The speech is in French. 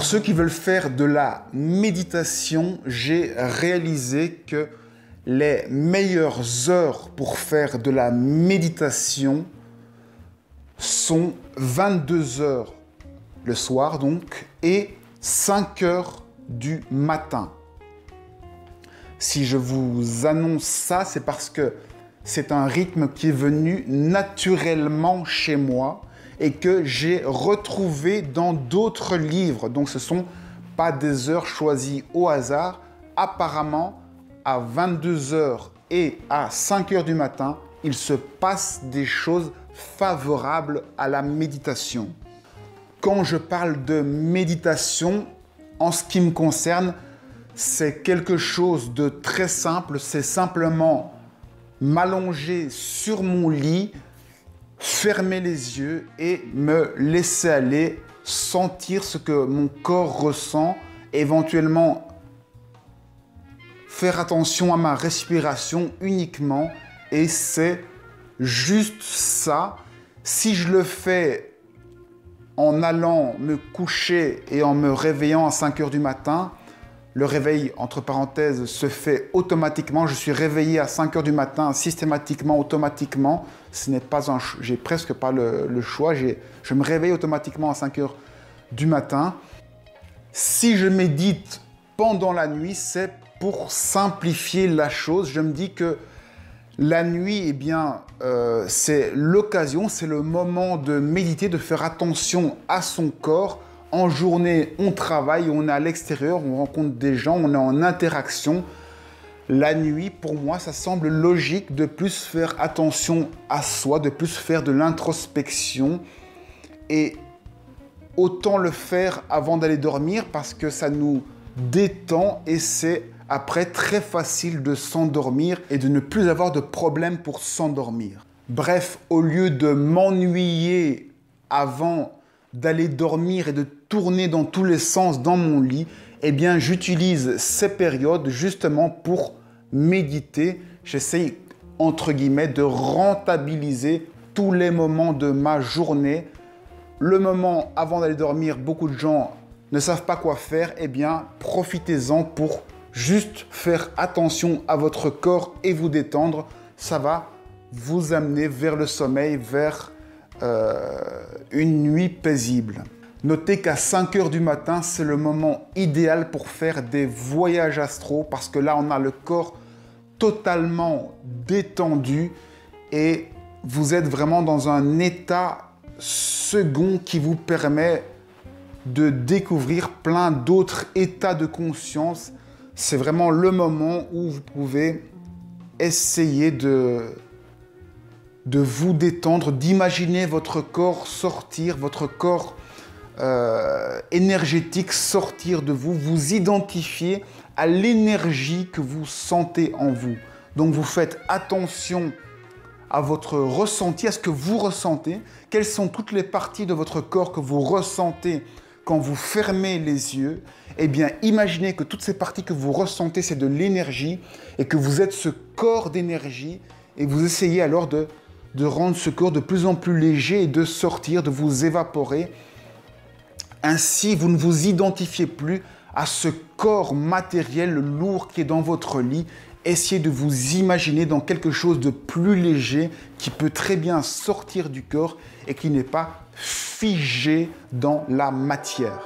Pour ceux qui veulent faire de la méditation, j'ai réalisé que les meilleures heures pour faire de la méditation sont 22 heures le soir donc et 5 heures du matin. Si je vous annonce ça, c'est parce que c'est un rythme qui est venu naturellement chez moi et que j'ai retrouvé dans d'autres livres. Donc ce ne sont pas des heures choisies au hasard. Apparemment, à 22 heures et à 5 heures du matin, il se passe des choses favorables à la méditation. Quand je parle de méditation, en ce qui me concerne, c'est quelque chose de très simple. C'est simplement m'allonger sur mon lit, fermer les yeux et me laisser aller, sentir ce que mon corps ressent, éventuellement faire attention à ma respiration uniquement, et c'est juste ça. Si je le fais en allant me coucher et en me réveillant à 5 heures du matin, le réveil, entre parenthèses, se fait automatiquement. Je suis réveillé à 5 heures du matin, systématiquement, automatiquement. Ce n'est pas un choix. J'ai presque pas le choix. Je me réveille automatiquement à 5 heures du matin. Si je médite pendant la nuit, c'est pour simplifier la chose. Je me dis que la nuit, eh bien, c'est l'occasion, c'est le moment de méditer, de faire attention à son corps. En journée, on travaille, on est à l'extérieur, on rencontre des gens, on est en interaction. La nuit, pour moi, ça semble logique de plus faire attention à soi, de plus faire de l'introspection. Et autant le faire avant d'aller dormir parce que ça nous détend et c'est après très facile de s'endormir et de ne plus avoir de problème pour s'endormir. Bref, au lieu de m'ennuyer avant d'aller dormir et de tourner dans tous les sens dans mon lit, eh bien, j'utilise ces périodes justement pour méditer. J'essaye, entre guillemets, de rentabiliser tous les moments de ma journée. Le moment avant d'aller dormir, beaucoup de gens ne savent pas quoi faire. Eh bien, profitez-en pour juste faire attention à votre corps et vous détendre. Ça va vous amener vers le sommeil, vers une nuit paisible. Notez qu'à 5 heures du matin, c'est le moment idéal pour faire des voyages astraux parce que là, on a le corps totalement détendu et vous êtes vraiment dans un état second qui vous permet de découvrir plein d'autres états de conscience. C'est vraiment le moment où vous pouvez essayer de vous détendre, d'imaginer votre corps sortir, votre corps énergétique sortir de vous, vous identifier à l'énergie que vous sentez en vous. Donc vous faites attention à votre ressenti, à ce que vous ressentez, quelles sont toutes les parties de votre corps que vous ressentez quand vous fermez les yeux. Eh bien, imaginez que toutes ces parties que vous ressentez, c'est de l'énergie et que vous êtes ce corps d'énergie et vous essayez alors de rendre ce corps de plus en plus léger et de sortir, de vous évaporer. Ainsi, vous ne vous identifiez plus à ce corps matériel lourd qui est dans votre lit. Essayez de vous imaginer dans quelque chose de plus léger qui peut très bien sortir du corps et qui n'est pas figé dans la matière.